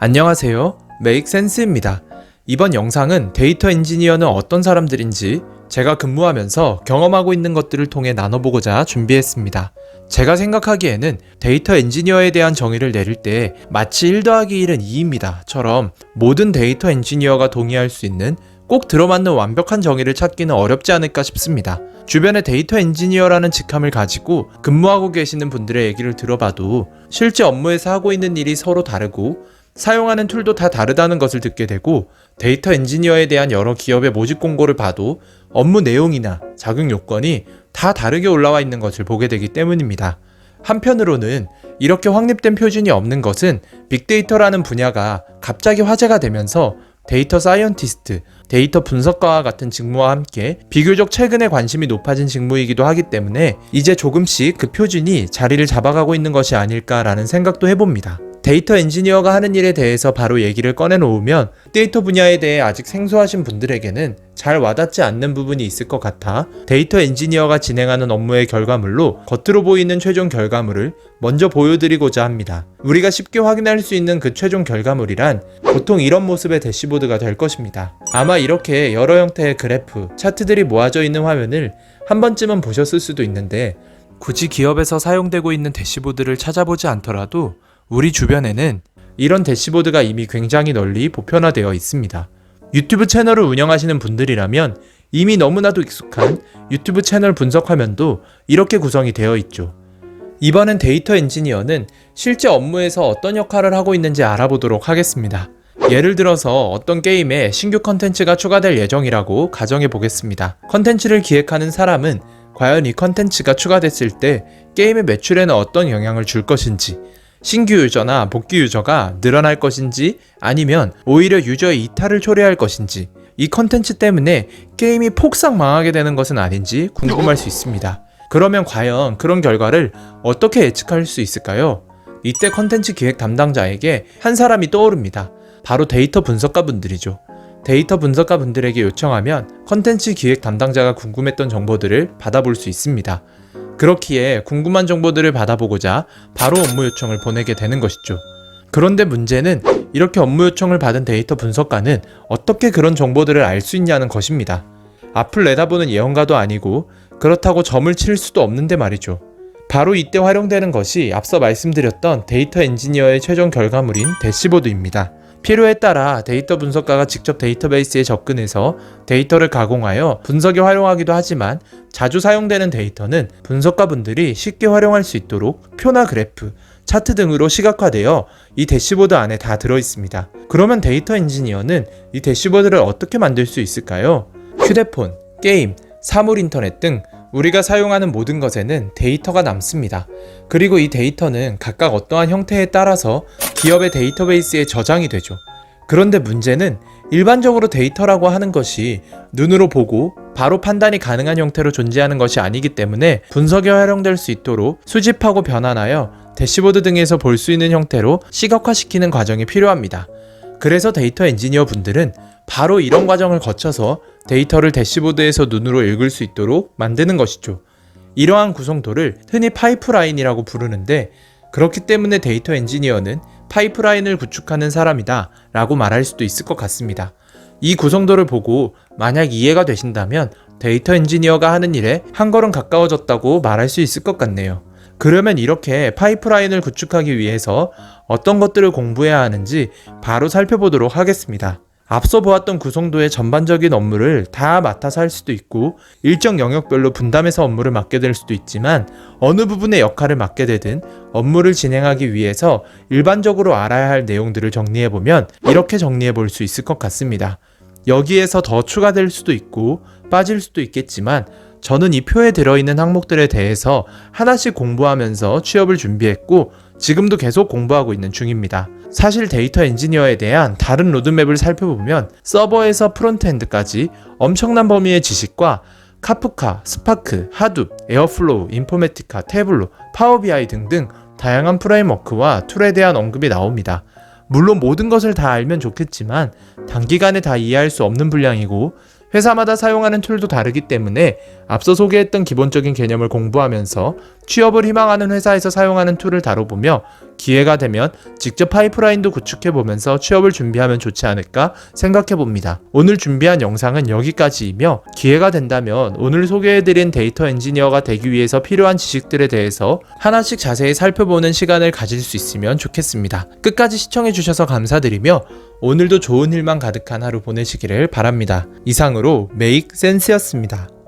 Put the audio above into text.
안녕하세요. 메이크센스입니다. 이번 영상은 데이터 엔지니어는 어떤 사람들인지 제가 근무하면서 경험하고 있는 것들을 통해 나눠보고자 준비했습니다. 제가 생각하기에는 데이터 엔지니어에 대한 정의를 내릴 때 마치 1 더하기 1은 2입니다 처럼 모든 데이터 엔지니어가 동의할 수 있는 꼭 들어맞는 완벽한 정의를 찾기는 어렵지 않을까 싶습니다. 주변에 데이터 엔지니어라는 직함을 가지고 근무하고 계시는 분들의 얘기를 들어봐도 실제 업무에서 하고 있는 일이 서로 다르고 사용하는 툴도 다 다르다는 것을 듣게 되고, 데이터 엔지니어에 대한 여러 기업의 모집 공고를 봐도 업무 내용이나 자격 요건이 다 다르게 올라와 있는 것을 보게 되기 때문입니다. 한편으로는 이렇게 확립된 표준이 없는 것은 빅데이터라는 분야가 갑자기 화제가 되면서 데이터 사이언티스트, 데이터 분석가와 같은 직무와 함께 비교적 최근에 관심이 높아진 직무이기도 하기 때문에 이제 조금씩 그 표준이 자리를 잡아가고 있는 것이 아닐까라는 생각도 해봅니다. 데이터 엔지니어가 하는 일에 대해서 바로 얘기를 꺼내놓으면 데이터 분야에 대해 아직 생소하신 분들에게는 잘 와닿지 않는 부분이 있을 것 같아 데이터 엔지니어가 진행하는 업무의 결과물로 겉으로 보이는 최종 결과물을 먼저 보여드리고자 합니다. 우리가 쉽게 확인할 수 있는 그 최종 결과물이란 보통 이런 모습의 대시보드가 될 것입니다. 아마 이렇게 여러 형태의 그래프, 차트들이 모아져 있는 화면을 한 번쯤은 보셨을 수도 있는데, 굳이 기업에서 사용되고 있는 대시보드를 찾아보지 않더라도 우리 주변에는 이런 대시보드가 이미 굉장히 널리 보편화되어 있습니다. 유튜브 채널을 운영하시는 분들이라면 이미 너무나도 익숙한 유튜브 채널 분석 화면도 이렇게 구성이 되어 있죠. 이번엔 데이터 엔지니어는 실제 업무에서 어떤 역할을 하고 있는지 알아보도록 하겠습니다. 예를 들어서 어떤 게임에 신규 컨텐츠가 추가될 예정이라고 가정해 보겠습니다. 컨텐츠를 기획하는 사람은 과연 이 컨텐츠가 추가됐을 때 게임의 매출에는 어떤 영향을 줄 것인지, 신규 유저나 복귀 유저가 늘어날 것인지 아니면 오히려 유저의 이탈을 초래할 것인지, 이 컨텐츠 때문에 게임이 폭삭 망하게 되는 것은 아닌지 궁금할 수 있습니다. 그러면 과연 그런 결과를 어떻게 예측할 수 있을까요? 이때 컨텐츠 기획 담당자에게 한 사람이 떠오릅니다. 바로 데이터 분석가 분들이죠. 데이터 분석가 분들에게 요청하면 컨텐츠 기획 담당자가 궁금했던 정보들을 받아볼 수 있습니다. 그렇기에 궁금한 정보들을 받아보고자 바로 업무 요청을 보내게 되는 것이죠. 그런데 문제는 이렇게 업무 요청을 받은 데이터 분석가는 어떻게 그런 정보들을 알 수 있냐는 것입니다. 앞을 내다보는 예언가도 아니고 그렇다고 점을 칠 수도 없는데 말이죠. 바로 이때 활용되는 것이 앞서 말씀드렸던 데이터 엔지니어의 최종 결과물인 대시보드입니다. 필요에 따라 데이터 분석가가 직접 데이터베이스에 접근해서 데이터를 가공하여 분석에 활용하기도 하지만, 자주 사용되는 데이터는 분석가분들이 쉽게 활용할 수 있도록 표나 그래프, 차트 등으로 시각화되어 이 대시보드 안에 다 들어있습니다. 그러면 데이터 엔지니어는 이 대시보드를 어떻게 만들 수 있을까요? 휴대폰, 게임, 사물 인터넷 등 우리가 사용하는 모든 것에는 데이터가 남습니다. 그리고 이 데이터는 각각 어떠한 형태에 따라서 기업의 데이터베이스에 저장이 되죠. 그런데 문제는 일반적으로 데이터라고 하는 것이 눈으로 보고 바로 판단이 가능한 형태로 존재하는 것이 아니기 때문에 분석에 활용될 수 있도록 수집하고 변환하여 대시보드 등에서 볼 수 있는 형태로 시각화시키는 과정이 필요합니다. 그래서 데이터 엔지니어 분들은 바로 이런 과정을 거쳐서 데이터를 대시보드에서 눈으로 읽을 수 있도록 만드는 것이죠. 이러한 구성도를 흔히 파이프라인이라고 부르는데, 그렇기 때문에 데이터 엔지니어는 파이프라인을 구축하는 사람이다 라고 말할 수도 있을 것 같습니다. 이 구성도를 보고 만약 이해가 되신다면 데이터 엔지니어가 하는 일에 한 걸음 가까워졌다고 말할 수 있을 것 같네요. 그러면 이렇게 파이프라인을 구축하기 위해서 어떤 것들을 공부해야 하는지 바로 살펴보도록 하겠습니다. 앞서 보았던 구성도의 전반적인 업무를 다 맡아서 할 수도 있고, 일정 영역별로 분담해서 업무를 맡게 될 수도 있지만, 어느 부분의 역할을 맡게 되든 업무를 진행하기 위해서 일반적으로 알아야 할 내용들을 정리해보면 이렇게 정리해볼 수 있을 것 같습니다. 여기에서 더 추가될 수도 있고 빠질 수도 있겠지만, 저는 이 표에 들어있는 항목들에 대해서 하나씩 공부하면서 취업을 준비했고 지금도 계속 공부하고 있는 중입니다. 사실 데이터 엔지니어에 대한 다른 로드맵을 살펴보면 서버에서 프론트엔드까지 엄청난 범위의 지식과 카프카, 스파크, 하둡, 에어플로우, 인포메티카, 태블로, 파워비아이 등등 다양한 프레임워크와 툴에 대한 언급이 나옵니다. 물론 모든 것을 다 알면 좋겠지만 단기간에 다 이해할 수 없는 분량이고 회사마다 사용하는 툴도 다르기 때문에 앞서 소개했던 기본적인 개념을 공부하면서 취업을 희망하는 회사에서 사용하는 툴을 다뤄보며 기회가 되면 직접 파이프라인도 구축해보면서 취업을 준비하면 좋지 않을까 생각해봅니다. 오늘 준비한 영상은 여기까지이며 기회가 된다면 오늘 소개해드린 데이터 엔지니어가 되기 위해서 필요한 지식들에 대해서 하나씩 자세히 살펴보는 시간을 가질 수 있으면 좋겠습니다. 끝까지 시청해주셔서 감사드리며 오늘도 좋은 일만 가득한 하루 보내시기를 바랍니다. 이상으로 메이크센스였습니다.